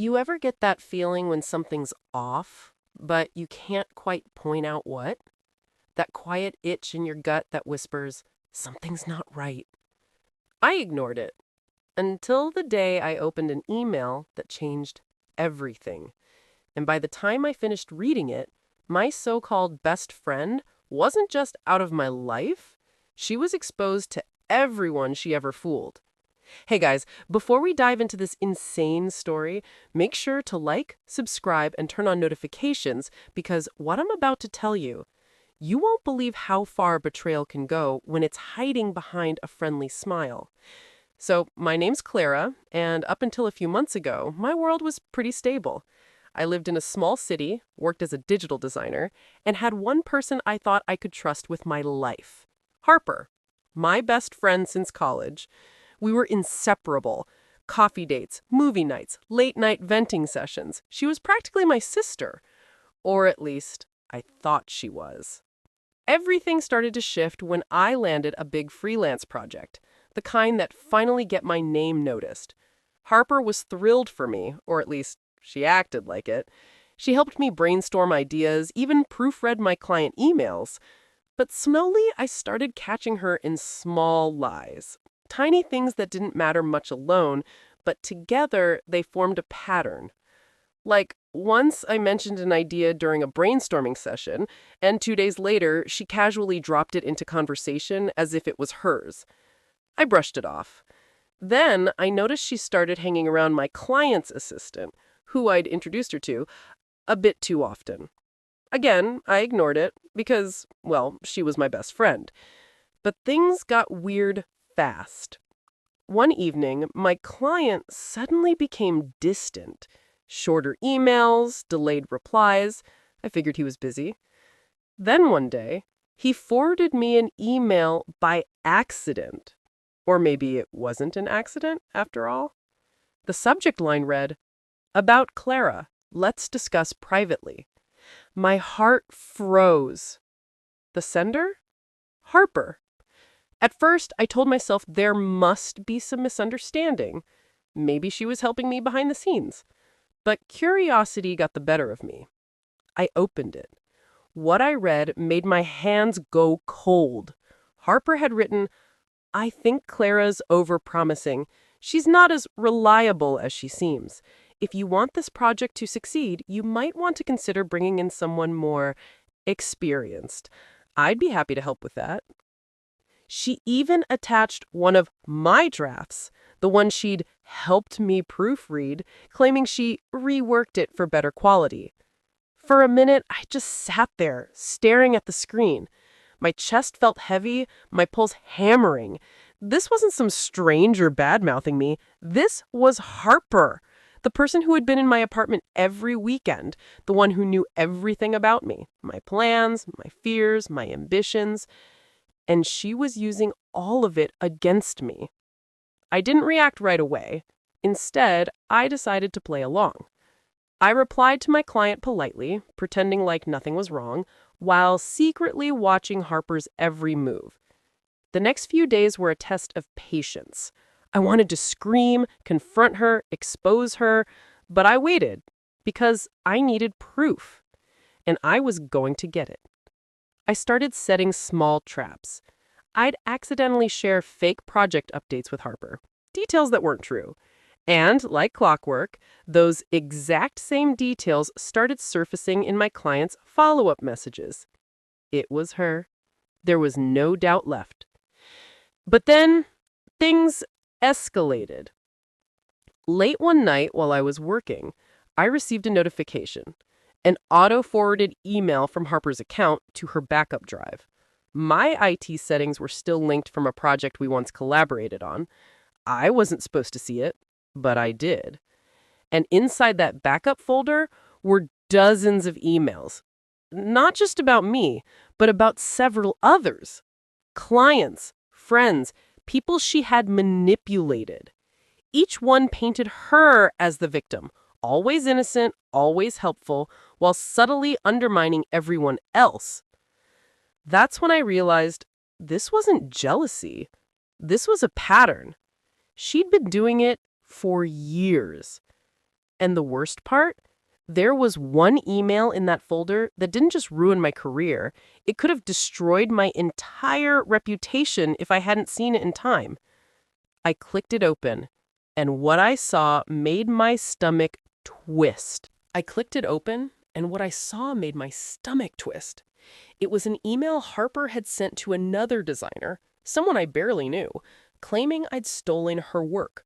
You ever get that feeling when something's off, but you can't quite point out what? That quiet itch in your gut that whispers, something's not right. I ignored it until the day I opened an email that changed everything. And by the time I finished reading it, my so called best friend wasn't just out of my life, she was exposed to everyone she ever fooled. Hey guys, before we dive into this insane story, make sure to like, subscribe, and turn on notifications because what I'm about to tell you, you won't believe how far betrayal can go when it's hiding behind a friendly smile. So, my name's Clara, and up until a few months ago, my world was pretty stable. I lived in a small city, worked as a digital designer, and had one person I thought I could trust with my life. Harper, my best friend since college. We were inseparable. Coffee dates, movie nights, late night venting sessions. She was practically my sister. Or at least, I thought she was. Everything started to shift when I landed a big freelance project, the kind that finally get my name noticed. Harper was thrilled for me, or at least she acted like it. She helped me brainstorm ideas, even proofread my client emails. But slowly, I started catching her in small lies. Tiny things that didn't matter much alone, but together they formed a pattern. Like, once I mentioned an idea during a brainstorming session, and 2 days later, she casually dropped it into conversation as if it was hers. I brushed it off. Then I noticed she started hanging around my client's assistant, who I'd introduced her to, a bit too often. Again, I ignored it because, well, she was my best friend. But things got weird fast. One evening, my client suddenly became distant. Shorter emails, delayed replies. I figured he was busy. Then one day, he forwarded me an email by accident. Or maybe it wasn't an accident after all. The subject line read, "About Clara, let's discuss privately." My heart froze. The sender? Harper. At first, I told myself there must be some misunderstanding. Maybe she was helping me behind the scenes. But curiosity got the better of me. I opened it. What I read made my hands go cold. Harper had written, "I think Clara's overpromising. She's not as reliable as she seems. If you want this project to succeed, you might want to consider bringing in someone more experienced. I'd be happy to help with that." She even attached one of my drafts, the one she'd helped me proofread, claiming she reworked it for better quality. For a minute, I just sat there, staring at the screen. My chest felt heavy, my pulse hammering. This wasn't some stranger bad-mouthing me. This was Harper, the person who had been in my apartment every weekend, the one who knew everything about me, my plans, my fears, my ambitions. And she was using all of it against me. I didn't react right away. Instead, I decided to play along. I replied to my client politely, pretending like nothing was wrong, while secretly watching Harper's every move. The next few days were a test of patience. I wanted to scream, confront her, expose her, but I waited because I needed proof, and I was going to get it. I started setting small traps. I'd accidentally share fake project updates with Harper, details that weren't true. And, like clockwork, those exact same details started surfacing in my client's follow-up messages. It was her. There was no doubt left. But then, things escalated. Late one night while I was working, I received a notification. An auto-forwarded email from Harper's account to her backup drive. My IT settings were still linked from a project we once collaborated on. I wasn't supposed to see it, but I did. And inside that backup folder were dozens of emails. Not just about me, but about several others. Clients, friends, people she had manipulated. Each one painted her as the victim, always innocent, always helpful, while subtly undermining everyone else. That's when I realized this wasn't jealousy. This was a pattern. She'd been doing it for years. And the worst part? There was one email in that folder that didn't just ruin my career, it could have destroyed my entire reputation if I hadn't seen it in time. I clicked it open, and what I saw made my stomach twist. I clicked it open, and what I saw made my stomach twist. It was an email Harper had sent to another designer, someone I barely knew, claiming I'd stolen her work.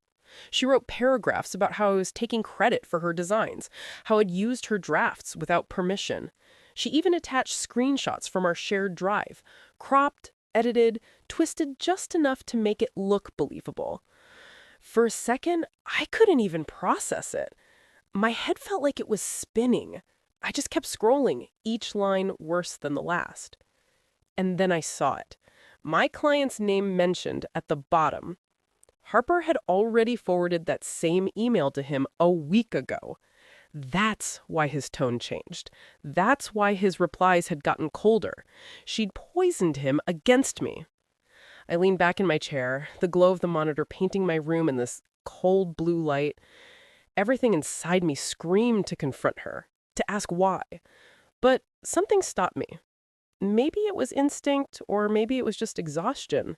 She wrote paragraphs about how I was taking credit for her designs, how I'd used her drafts without permission. She even attached screenshots from our shared drive, cropped, edited, twisted just enough to make it look believable. For a second, I couldn't even process it. My head felt like it was spinning. I just kept scrolling, each line worse than the last. And then I saw it. My client's name mentioned at the bottom. Harper had already forwarded that same email to him a week ago. That's why his tone changed. That's why his replies had gotten colder. She'd poisoned him against me. I leaned back in my chair, the glow of the monitor painting my room in this cold blue light. Everything inside me screamed to confront her, to ask why. But something stopped me. Maybe it was instinct, or maybe it was just exhaustion.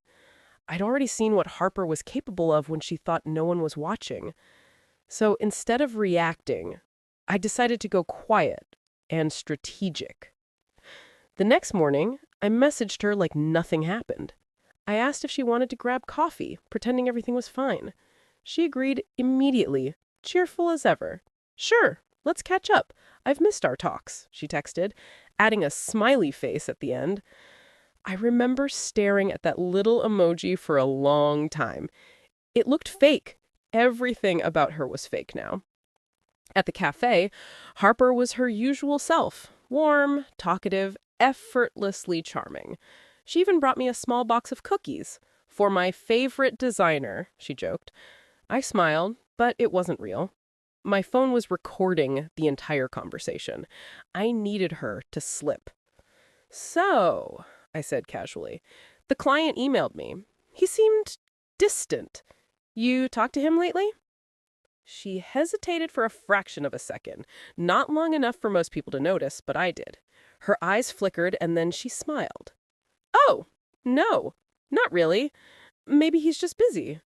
I'd already seen what Harper was capable of when she thought no one was watching. So instead of reacting, I decided to go quiet and strategic. The next morning, I messaged her like nothing happened. I asked if she wanted to grab coffee, pretending everything was fine. She agreed immediately, cheerful as ever. "Sure, let's catch up. I've missed our talks," she texted, adding a smiley face at the end. I remember staring at that little emoji for a long time. It looked fake. Everything about her was fake now. At the cafe, Harper was her usual self, warm, talkative, effortlessly charming. She even brought me a small box of cookies. "For my favorite designer," she joked. I smiled, but it wasn't real. My phone was recording the entire conversation. I needed her to slip. "So," I said casually, "the client emailed me. He seemed distant. You talked to him lately?" She hesitated for a fraction of a second, not long enough for most people to notice, but I did. Her eyes flickered, and then she smiled. "Oh, no, not really. Maybe he's just busy."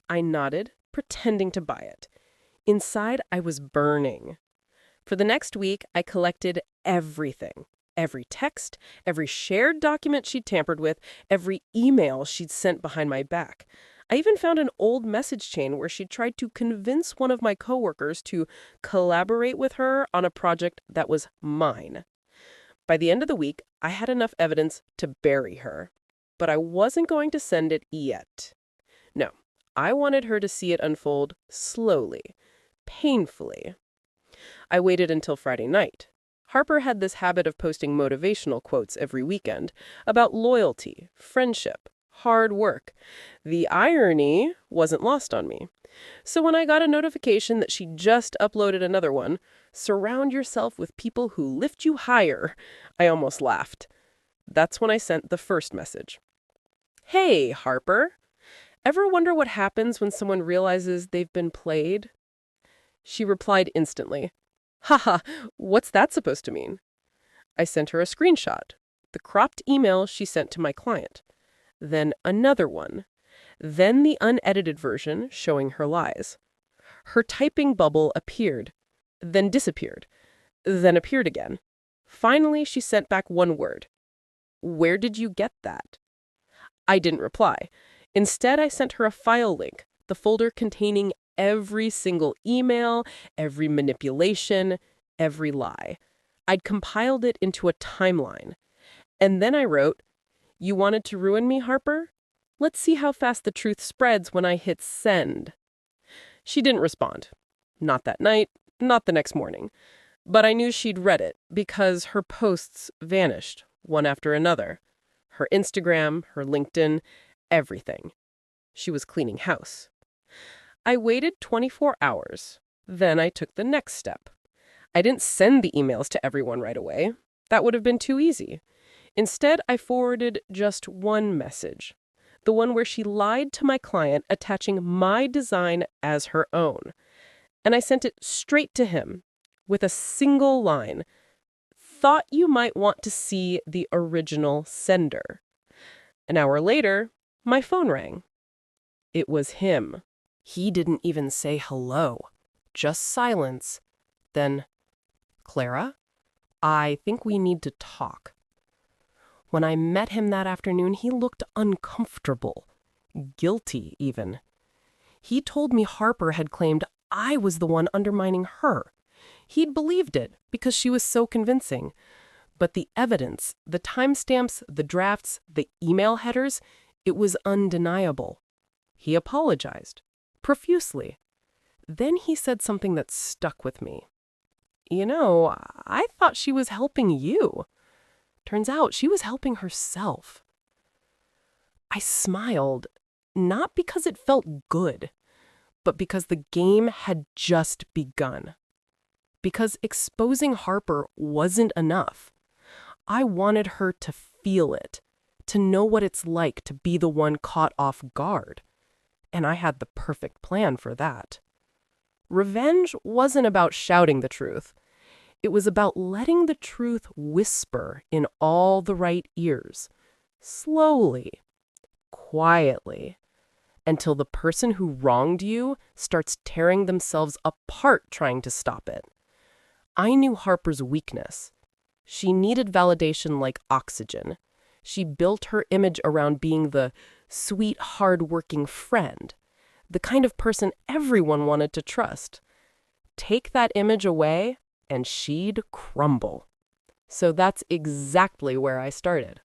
I nodded, pretending to buy it. Inside, I was burning. For the next week, I collected everything. Every text, every shared document she'd tampered with, every email she'd sent behind my back. I even found an old message chain where she'd tried to convince one of my coworkers to collaborate with her on a project that was mine. By the end of the week, I had enough evidence to bury her. But I wasn't going to send it yet. No, I wanted her to see it unfold slowly, painfully. I waited until Friday night. Harper had this habit of posting motivational quotes every weekend about loyalty, friendship, hard work. The irony wasn't lost on me. So when I got a notification that she just uploaded another one, "Surround yourself with people who lift you higher," I almost laughed. That's when I sent the first message. "Hey, Harper. Ever wonder what happens when someone realizes they've been played?" She replied instantly. "Haha, what's that supposed to mean?" I sent her a screenshot, the cropped email she sent to my client. Then another one. Then the unedited version showing her lies. Her typing bubble appeared, then disappeared, then appeared again. Finally, she sent back one word. "Where did you get that?" I didn't reply. Instead, I sent her a file link, the folder containing every single email, every manipulation, every lie. I'd compiled it into a timeline. And then I wrote, "You wanted to ruin me, Harper? Let's see how fast the truth spreads when I hit send." She didn't respond. Not that night, not the next morning. But I knew she'd read it because her posts vanished, one after another. Her Instagram, her LinkedIn, everything. She was cleaning house. I waited 24 hours. Then I took the next step. I didn't send the emails to everyone right away. That would have been too easy. Instead, I forwarded just one message. The one where she lied to my client, attaching my design as her own. and I sent it straight to him with a single line. Thought you might want to see the original sender. An hour later, my phone rang. It was him. He didn't even say hello, just silence. Then, Clara, I think we need to talk. When I met him that afternoon, he looked uncomfortable, guilty even. He told me Harper had claimed I was the one undermining her. He'd believed it because she was so convincing. But the evidence, the timestamps, the drafts, the email headers, it was undeniable. He apologized, profusely. Then he said something that stuck with me. You know, I thought she was helping you. Turns out she was helping herself. I smiled, not because it felt good, but because the game had just begun. Because exposing Harper wasn't enough. I wanted her to feel it, to know what it's like to be the one caught off guard. And I had the perfect plan for that. Revenge wasn't about shouting the truth. It was about letting the truth whisper in all the right ears, slowly, quietly, until the person who wronged you starts tearing themselves apart trying to stop it. I knew Harper's weakness. She needed validation like oxygen. She built her image around being the sweet, hard-working friend, the kind of person everyone wanted to trust. Take that image away, and she'd crumble. So that's exactly where I started.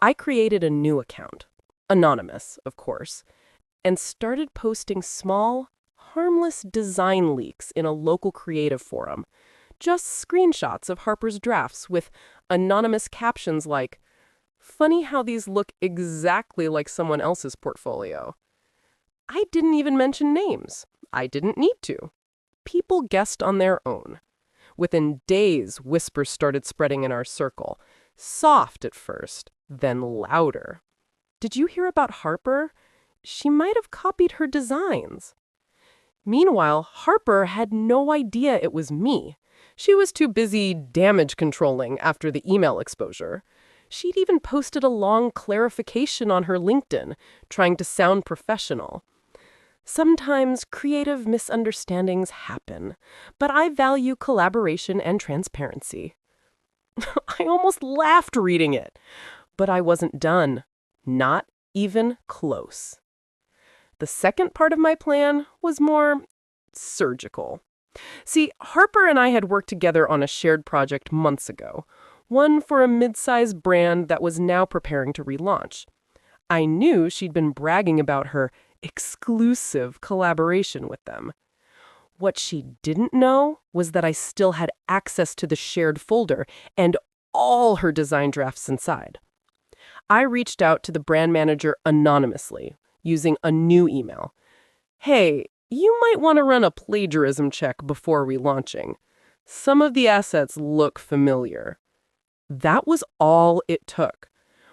I created a new account, anonymous, of course, and started posting small, harmless design leaks in a local creative forum. Just screenshots of Harper's drafts with anonymous captions like, "Funny how these look exactly like someone else's portfolio." I didn't even mention names. I didn't need to. People guessed on their own. Within days, whispers started spreading in our circle. Soft at first, then louder. Did you hear about Harper? She might have copied her designs. Meanwhile, Harper had no idea it was me. She was too busy damage controlling after the email exposure. She'd even posted a long clarification on her LinkedIn, trying to sound professional. Sometimes creative misunderstandings happen, but I value collaboration and transparency. I almost laughed reading it, but I wasn't done. Not even close. The second part of my plan was more surgical. See, Harper and I had worked together on a shared project months ago, one for a mid-sized brand that was now preparing to relaunch. I knew she'd been bragging about her exclusive collaboration with them. What she didn't know was that I still had access to the shared folder and all her design drafts inside. I reached out to the brand manager anonymously, using a new email. Hey, you might want to run a plagiarism check before relaunching. Some of the assets look familiar. That was all it took.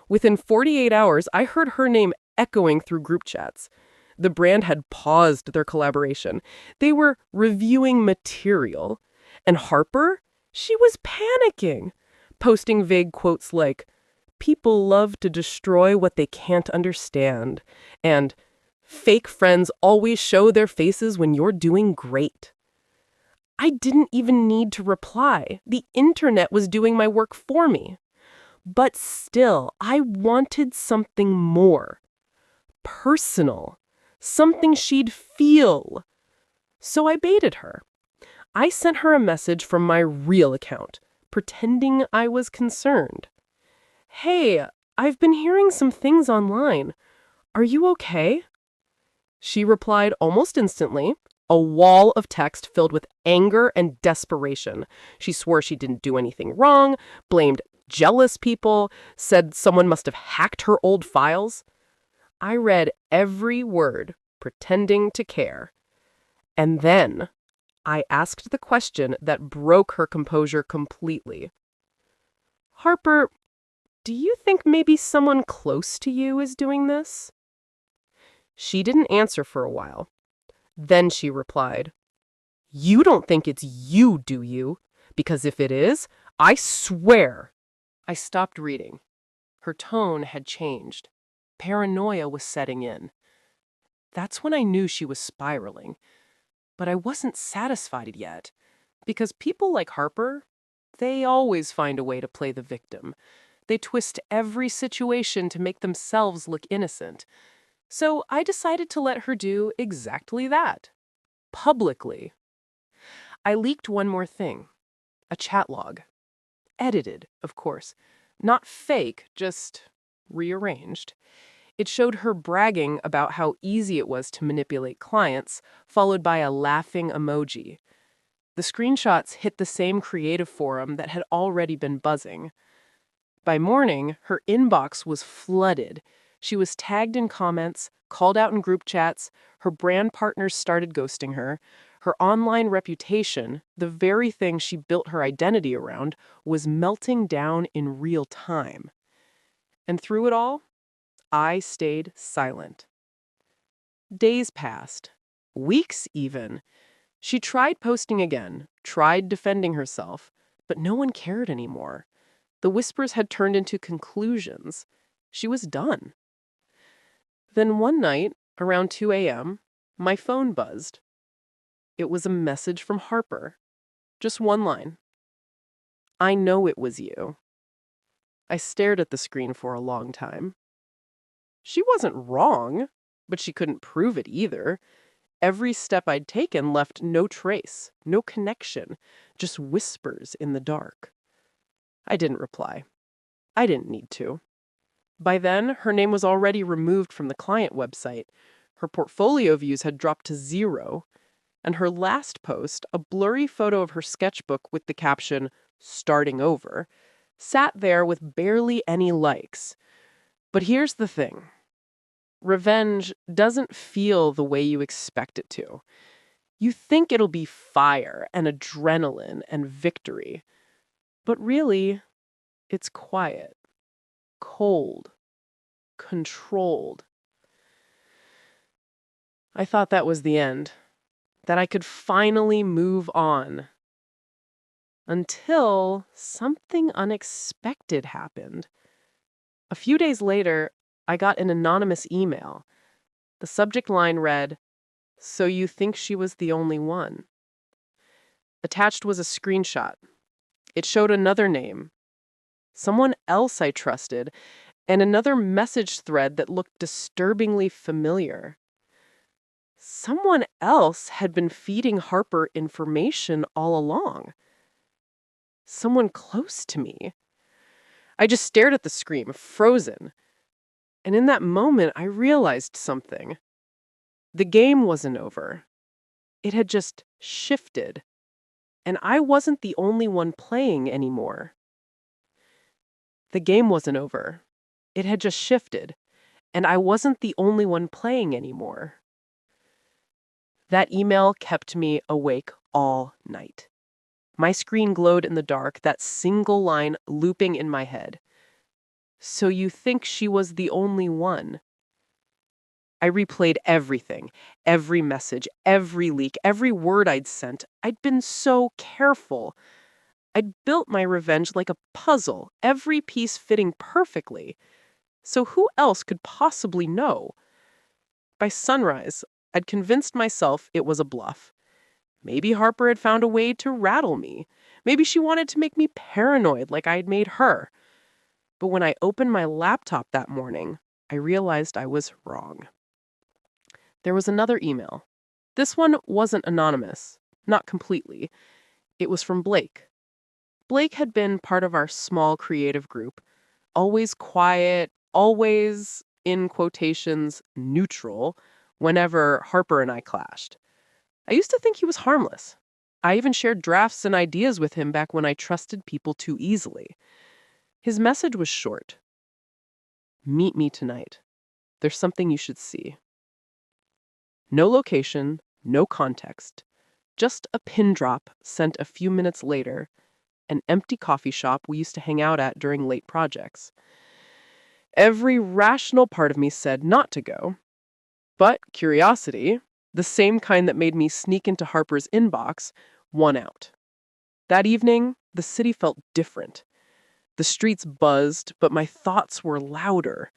Within 48 hours, I heard her name echoing through group chats. The brand had paused their collaboration. They were reviewing material. And Harper? She was panicking, posting vague quotes like, "People love to destroy what they can't understand," and "Fake friends always show their faces when you're doing great." I didn't even need to reply. The internet was doing my work for me. But still, I wanted something more. Personal. Something she'd feel. So I baited her. I sent her a message from my real account, pretending I was concerned. "Hey, I've been hearing some things online. Are you okay?" She replied almost instantly, a wall of text filled with anger and desperation. She swore she didn't do anything wrong, blamed jealous people, said someone must have hacked her old files. I read every word, pretending to care. And then I asked the question that broke her composure completely. "Harper, do you think maybe someone close to you is doing this?" She didn't answer for a while. Then she replied, You don't think it's you, do you? Because if it is, I swear. I stopped reading. Her tone had changed. Paranoia was setting in. That's when I knew she was spiraling. But I wasn't satisfied yet. Because people like Harper, they always find a way to play the victim. They twist every situation to make themselves look innocent. So I decided to let her do exactly that. Publicly. I leaked one more thing. A chat log. Edited, of course. Not fake, just rearranged. It showed her bragging about how easy it was to manipulate clients, followed by a laughing emoji. The screenshots hit the same creative forum that had already been buzzing. By morning, her inbox was flooded. She was tagged in comments, called out in group chats, her brand partners started ghosting her. Her online reputation, the very thing she built her identity around, was melting down in real time. And through it all, I stayed silent. Days passed, weeks even. She tried posting again, tried defending herself, but no one cared anymore. The whispers had turned into conclusions. She was done. Then one night, around 2 a.m., my phone buzzed. It was a message from Harper. Just one line. I know it was you. I stared at the screen for a long time. She wasn't wrong, but she couldn't prove it either. Every step I'd taken left no trace, no connection, just whispers in the dark. I didn't reply. I didn't need to. By then, her name was already removed from the client website. Her portfolio views had dropped to 0. And her last post, a blurry photo of her sketchbook with the caption, "Starting over," sat there with barely any likes. But here's the thing. Revenge doesn't feel the way you expect it to. You think it'll be fire and adrenaline and victory. But really, it's quiet, cold, controlled. I thought that was the end, that I could finally move on. Until something unexpected happened. A few days later, I got an anonymous email. The subject line read, "So you think she was the only one?" Attached was a screenshot. It showed another name, someone else I trusted, and another message thread that looked disturbingly familiar. Someone else had been feeding Harper information all along. Someone close to me. I just stared at the screen, frozen. And in that moment, I realized something. The game wasn't over. It had just shifted. And I wasn't the only one playing anymore. The game wasn't over. It had just shifted. And I wasn't the only one playing anymore. That email kept me awake all night. My screen glowed in the dark, that single line looping in my head. So you think she was the only one? I replayed everything, every message, every leak, every word I'd sent. I'd been so careful. I'd built my revenge like a puzzle, every piece fitting perfectly. So who else could possibly know? By sunrise, I'd convinced myself it was a bluff. Maybe Harper had found a way to rattle me. Maybe she wanted to make me paranoid like I had made her. But when I opened my laptop that morning, I realized I was wrong. There was another email. This one wasn't anonymous, not completely. It was from Blake. Blake had been part of our small creative group, always quiet, always, in quotations, neutral, whenever Harper and I clashed. I used to think he was harmless. I even shared drafts and ideas with him back when I trusted people too easily. His message was short. Meet me tonight. There's something you should see. No location, no context. Just a pin drop sent a few minutes later, an empty coffee shop we used to hang out at during late projects. Every rational part of me said not to go. But curiosity, the same kind that made me sneak into Harper's inbox, won out. That evening, the city felt different. The streets buzzed, but my thoughts were louder.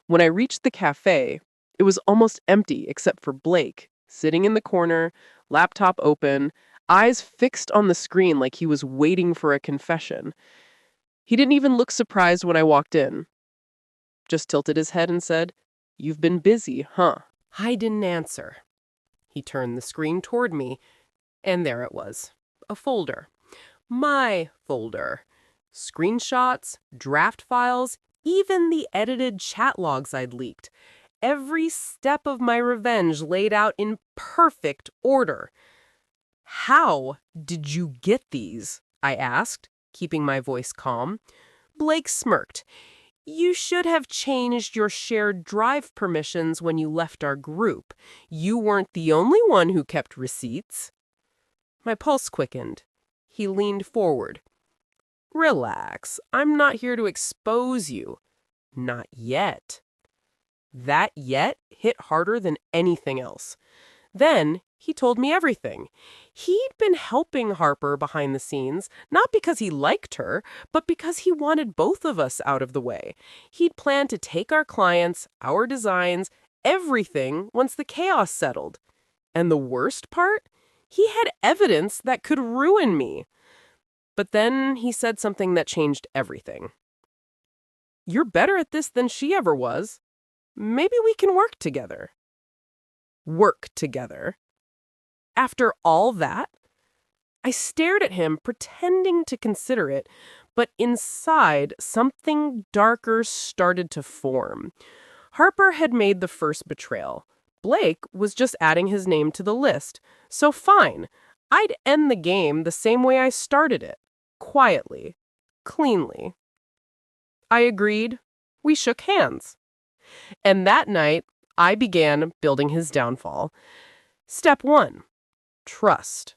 When I reached the cafe, it was almost empty except for Blake, sitting in the corner, laptop open, eyes fixed on the screen like he was waiting for a confession. He didn't even look surprised when I walked in. Just tilted his head and said, "You've been busy, huh?" I didn't answer. He turned the screen toward me, and there it was, a folder. My folder. Screenshots, draft files, even the edited chat logs I'd leaked. Every step of my revenge laid out in perfect order. "How did you get these?" I asked, keeping my voice calm. Blake smirked. "You should have changed your shared drive permissions when you left our group. You weren't the only one who kept receipts." My pulse quickened. He leaned forward. "Relax. I'm not here to expose you. Not yet." That "yet" hit harder than anything else. Then he told me everything. He'd been helping Harper behind the scenes, not because he liked her, but because he wanted both of us out of the way. He'd planned to take our clients, our designs, everything once the chaos settled. And the worst part? He had evidence that could ruin me. But then he said something that changed everything. "You're better at this than she ever was. Maybe we can work together." Work together. After all that? I stared at him, pretending to consider it, but inside, something darker started to form. Harper had made the first betrayal. Blake was just adding his name to the list. So fine, I'd end the game the same way I started it. Quietly. Cleanly. I agreed. We shook hands. And that night, I began building his downfall. Step 1. Trust.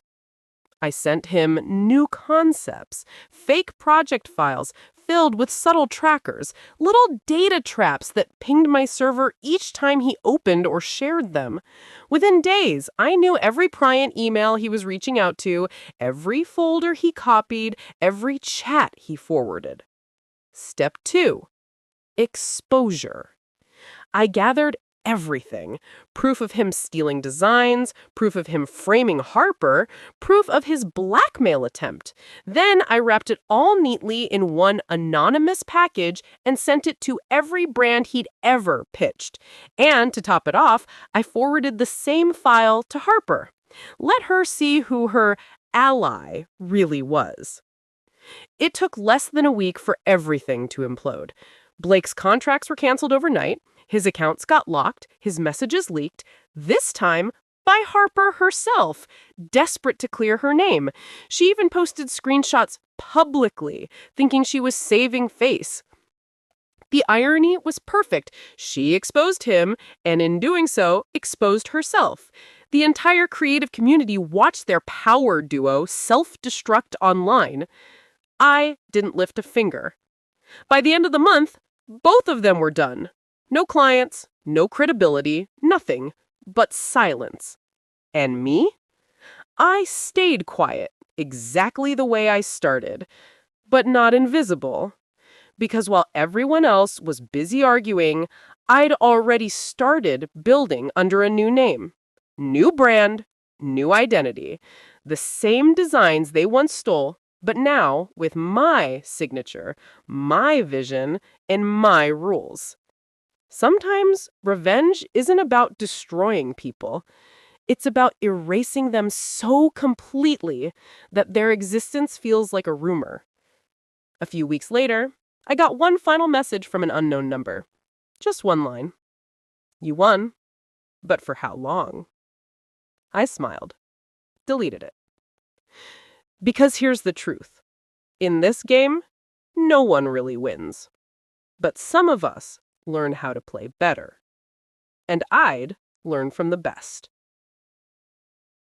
I sent him new concepts, fake project files filled with subtle trackers, little data traps that pinged my server each time he opened or shared them. Within days, I knew every client email he was reaching out to, every folder he copied, every chat he forwarded. Step 2. Exposure. I gathered everything. Proof of him stealing designs, proof of him framing Harper, proof of his blackmail attempt. Then I wrapped it all neatly in one anonymous package and sent it to every brand he'd ever pitched. And to top it off, I forwarded the same file to Harper. Let her see who her ally really was. It took less than a week for everything to implode. Blake's contracts were canceled overnight. His accounts got locked, his messages leaked, this time by Harper herself, desperate to clear her name. She even posted screenshots publicly, thinking she was saving face. The irony was perfect. She exposed him, and in doing so, exposed herself. The entire creative community watched their power duo self-destruct online. I didn't lift a finger. By the end of the month, both of them were done. No clients, no credibility, nothing but silence. And me? I stayed quiet, exactly the way I started, but not invisible. Because while everyone else was busy arguing, I'd already started building under a new name. New brand, new identity. The same designs they once stole, but now with my signature, my vision, and my rules. Sometimes revenge isn't about destroying people. It's about erasing them so completely that their existence feels like a rumor. A few weeks later, I got one final message from an unknown number. Just one line. "You won, but for how long?" I smiled, deleted it. Because here's the truth. In this game, no one really wins. But some of us learn how to play better. And I'd learn from the best.